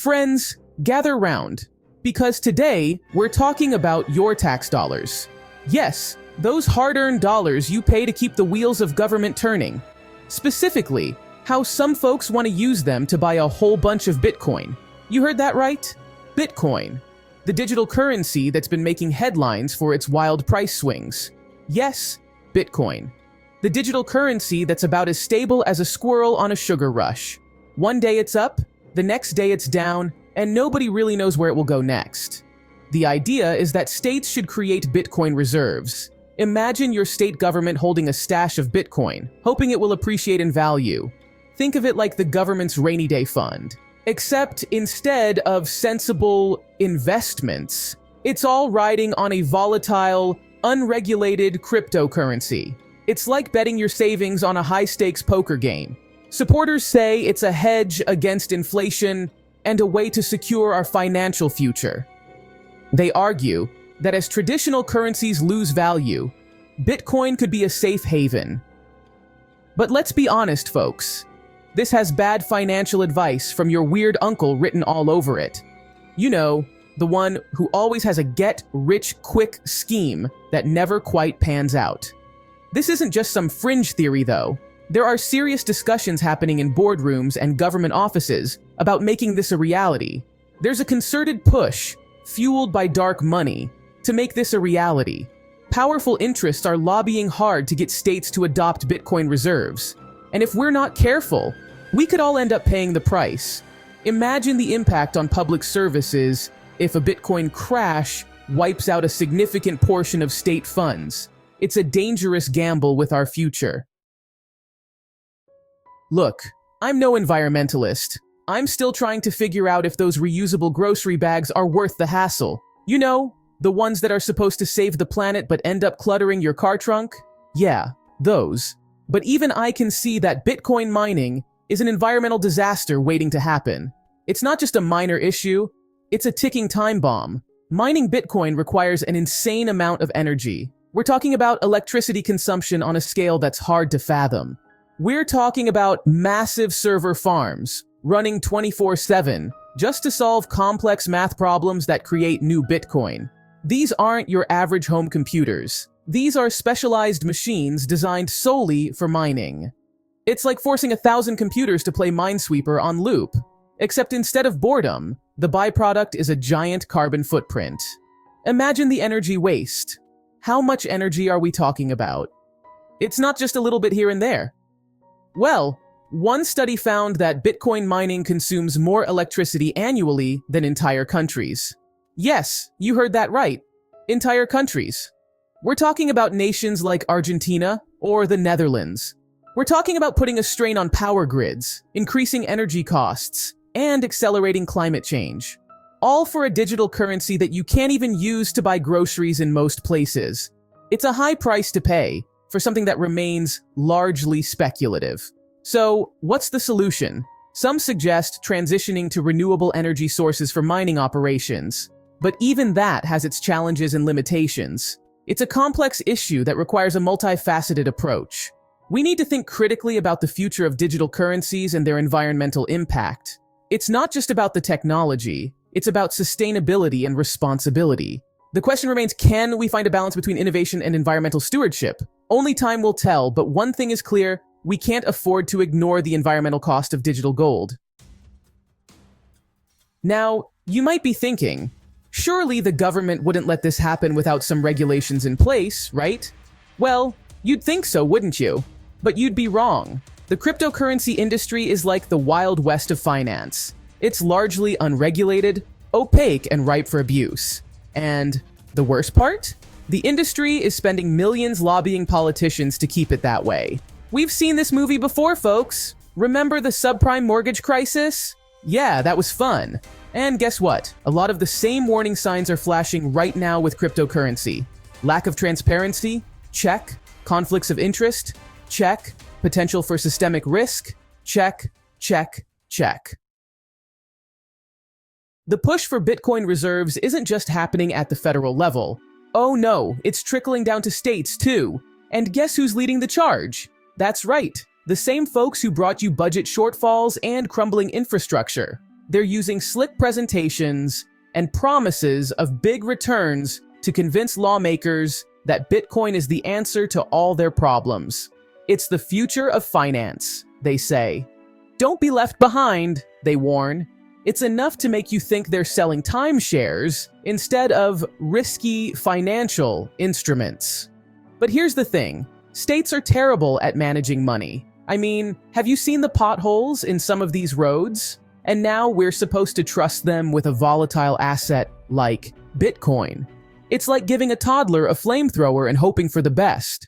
Friends, gather round, because today we're talking about your tax dollars. Yes, those hard-earned dollars you pay to keep the wheels of government turning. Specifically, how some folks want to use them to buy a whole bunch of Bitcoin. You heard that right? Bitcoin, the digital currency that's been making headlines for its wild price swings. Yes, Bitcoin, the digital currency that's about as stable as a squirrel on a sugar rush. One day it's up, the next day it's down, and nobody really knows where it will go next. The idea is that states should create Bitcoin reserves. Imagine your state government holding a stash of Bitcoin, hoping it will appreciate in value. Think of it like the government's rainy day fund. Except instead of sensible investments, it's all riding on a volatile, unregulated cryptocurrency. It's like betting your savings on a high-stakes poker game. Supporters say it's a hedge against inflation and a way to secure our financial future. They argue that as traditional currencies lose value, Bitcoin could be a safe haven. But let's be honest, folks. This has bad financial advice from your weird uncle written all over it. You know, the one who always has a get-rich-quick scheme that never quite pans out. This isn't just some fringe theory, though. There are serious discussions happening in boardrooms and government offices about making this a reality. There's a concerted push, fueled by dark money, to make this a reality. Powerful interests are lobbying hard to get states to adopt Bitcoin reserves. And if we're not careful, we could all end up paying the price. Imagine the impact on public services if a Bitcoin crash wipes out a significant portion of state funds. It's a dangerous gamble with our future. Look, I'm no environmentalist. I'm still trying to figure out if those reusable grocery bags are worth the hassle. You know, the ones that are supposed to save the planet but end up cluttering your car trunk? Yeah, those. But even I can see that Bitcoin mining is an environmental disaster waiting to happen. It's not just a minor issue, it's a ticking time bomb. Mining Bitcoin requires an insane amount of energy. We're talking about electricity consumption on a scale that's hard to fathom. We're talking about massive server farms running 24/7 just to solve complex math problems that create new Bitcoin. These aren't your average home computers. These are specialized machines designed solely for mining. It's like forcing 1,000 computers to play Minesweeper on loop, except instead of boredom, the byproduct is a giant carbon footprint. Imagine the energy waste. How much energy are we talking about? It's not just a little bit here and there. Well, one study found that Bitcoin mining consumes more electricity annually than entire countries. Yes, you heard that right. Entire countries. We're talking about nations like Argentina or the Netherlands. We're talking about putting a strain on power grids, increasing energy costs, and accelerating climate change. All for a digital currency that you can't even use to buy groceries in most places. It's a high price to pay for something that remains largely speculative. So, what's the solution? Some suggest transitioning to renewable energy sources for mining operations. But even that has its challenges and limitations. It's a complex issue that requires a multifaceted approach. We need to think critically about the future of digital currencies and their environmental impact. It's not just about the technology, it's about sustainability and responsibility. The question remains, can we find a balance between innovation and environmental stewardship? Only time will tell, but one thing is clear, we can't afford to ignore the environmental cost of digital gold. Now, you might be thinking, surely the government wouldn't let this happen without some regulations in place, right? Well, you'd think so, wouldn't you? But you'd be wrong. The cryptocurrency industry is like the Wild West of finance. It's largely unregulated, opaque, and ripe for abuse. And the worst part? The industry is spending millions lobbying politicians to keep it that way. We've seen this movie before, folks. Remember the subprime mortgage crisis? Yeah, that was fun. And guess what? A lot of the same warning signs are flashing right now with cryptocurrency. Lack of transparency? Check. Conflicts of interest? Check. Potential for systemic risk? Check, check, check. The push for Bitcoin reserves isn't just happening at the federal level. Oh no, it's trickling down to states too. And guess who's leading the charge? That's right, the same folks who brought you budget shortfalls and crumbling infrastructure. They're using slick presentations and promises of big returns to convince lawmakers that Bitcoin is the answer to all their problems. It's the future of finance, they say. Don't be left behind, they warn. It's enough to make you think they're selling timeshares instead of risky financial instruments. But here's the thing. States are terrible at managing money. I mean, have you seen the potholes in some of these roads? And now we're supposed to trust them with a volatile asset like Bitcoin. It's like giving a toddler a flamethrower and hoping for the best.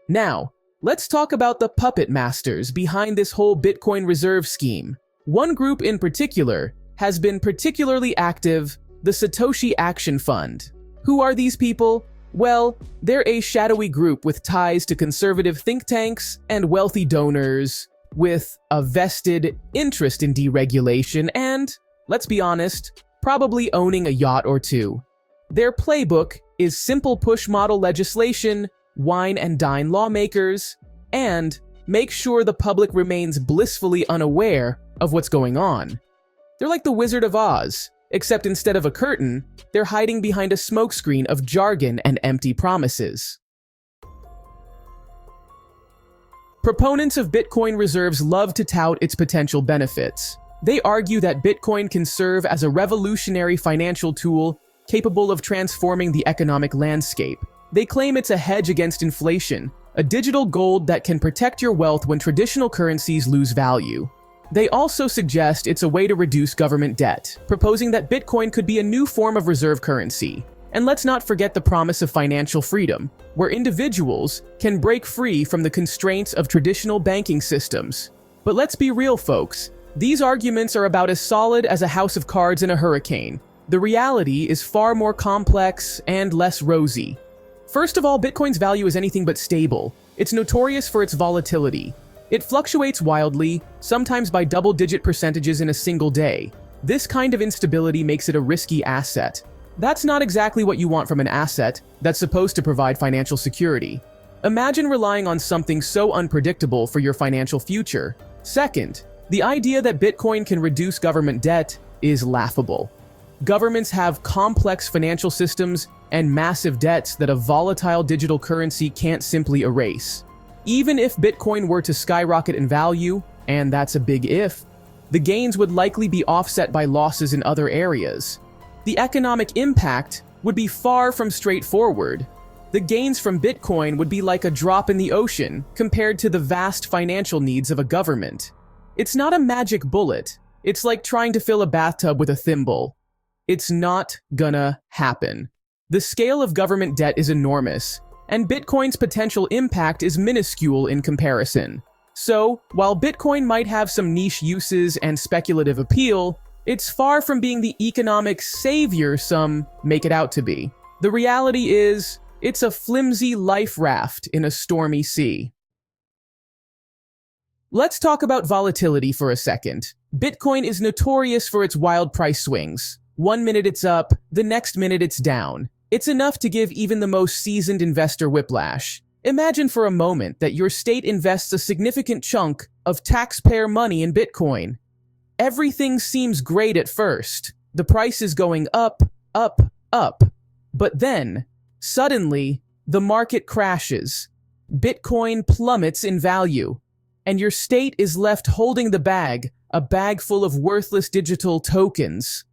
Now, let's talk about the puppet masters behind this whole Bitcoin reserve scheme. One group in particular has been particularly active, the Satoshi Action Fund. Who are these people? Well, they're a shadowy group with ties to conservative think tanks and wealthy donors with a vested interest in deregulation and, let's be honest, probably owning a yacht or two. Their playbook is simple push model legislation, wine and dine lawmakers, and make sure the public remains blissfully unaware of what's going on. They're like the Wizard of Oz, except instead of a curtain, they're hiding behind a smokescreen of jargon and empty promises. Proponents of Bitcoin reserves love to tout its potential benefits. They argue that Bitcoin can serve as a revolutionary financial tool capable of transforming the economic landscape. They claim it's a hedge against inflation, a digital gold that can protect your wealth when traditional currencies lose value. They also suggest it's a way to reduce government debt, proposing that Bitcoin could be a new form of reserve currency. And let's not forget the promise of financial freedom, where individuals can break free from the constraints of traditional banking systems. But let's be real, folks. These arguments are about as solid as a house of cards in a hurricane. The reality is far more complex and less rosy. First of all, Bitcoin's value is anything but stable. It's notorious for its volatility. It fluctuates wildly, sometimes by double-digit percentages in a single day. This kind of instability makes it a risky asset. That's not exactly what you want from an asset that's supposed to provide financial security. Imagine relying on something so unpredictable for your financial future. Second, the idea that Bitcoin can reduce government debt is laughable. Governments have complex financial systems and massive debts that a volatile digital currency can't simply erase. Even if Bitcoin were to skyrocket in value, and that's a big if, the gains would likely be offset by losses in other areas. The economic impact would be far from straightforward. The gains from Bitcoin would be like a drop in the ocean compared to the vast financial needs of a government. It's not a magic bullet. It's like trying to fill a bathtub with a thimble. It's not gonna happen. The scale of government debt is enormous, and Bitcoin's potential impact is minuscule in comparison. So, while Bitcoin might have some niche uses and speculative appeal, it's far from being the economic savior some make it out to be. The reality is, it's a flimsy life raft in a stormy sea. Let's talk about volatility for a second. Bitcoin is notorious for its wild price swings. 1 minute it's up, the next minute it's down. It's enough to give even the most seasoned investor whiplash. Imagine for a moment that your state invests a significant chunk of taxpayer money in Bitcoin. Everything seems great at first. The price is going up, up, up. But then, suddenly, the market crashes. Bitcoin plummets in value. And your state is left holding the bag, a bag full of worthless digital tokens.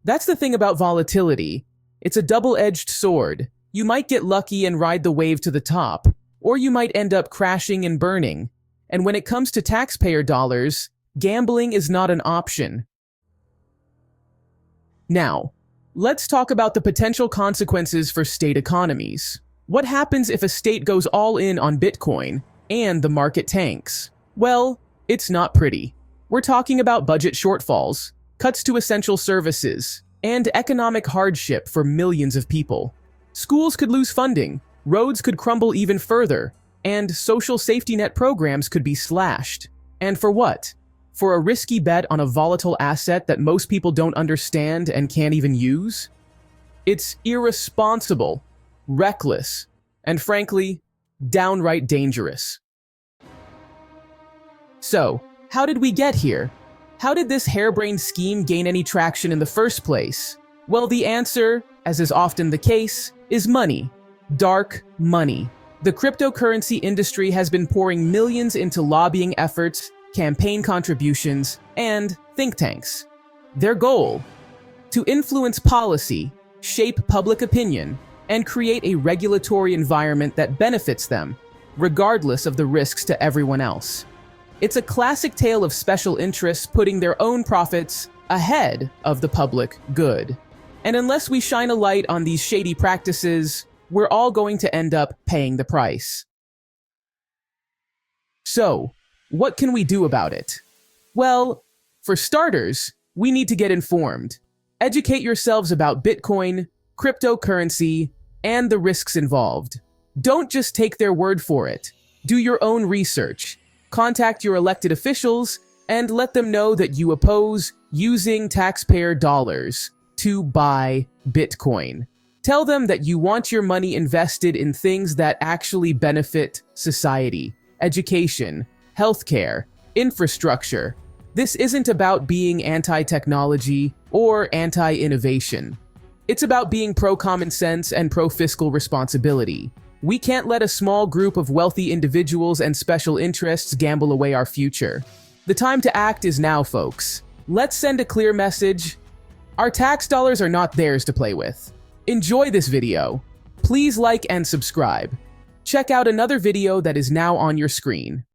That's the thing about volatility. It's a double-edged sword. You might get lucky and ride the wave to the top, or you might end up crashing and burning. And when it comes to taxpayer dollars, gambling is not an option. Now, let's talk about the potential consequences for state economies. What happens if a state goes all in on Bitcoin and the market tanks? Well, it's not pretty. We're talking about budget shortfalls, cuts to essential services, and economic hardship for millions of people. Schools could lose funding, roads could crumble even further, and social safety net programs could be slashed. And for what? For a risky bet on a volatile asset that most people don't understand and can't even use? It's irresponsible, reckless, and frankly, downright dangerous. So, how did we get here? How did this harebrained scheme gain any traction in the first place? Well, the answer, as is often the case, is money. Dark money. The cryptocurrency industry has been pouring millions into lobbying efforts, campaign contributions, and think tanks. Their goal? To influence policy, shape public opinion, and create a regulatory environment that benefits them, regardless of the risks to everyone else. It's a classic tale of special interests putting their own profits ahead of the public good. And unless we shine a light on these shady practices, we're all going to end up paying the price. So, what can we do about it? Well, for starters, we need to get informed. Educate yourselves about Bitcoin, cryptocurrency, and the risks involved. Don't just take their word for it. Do your own research. Contact your elected officials and let them know that you oppose using taxpayer dollars to buy Bitcoin. Tell them that you want your money invested in things that actually benefit society, education, healthcare, infrastructure. This isn't about being anti-technology or anti-innovation. It's about being pro-common sense and pro-fiscal responsibility. We can't let a small group of wealthy individuals and special interests gamble away our future. The time to act is now, folks. Let's send a clear message. Our tax dollars are not theirs to play with. Enjoy this video. Please like and subscribe. Check out another video that is now on your screen.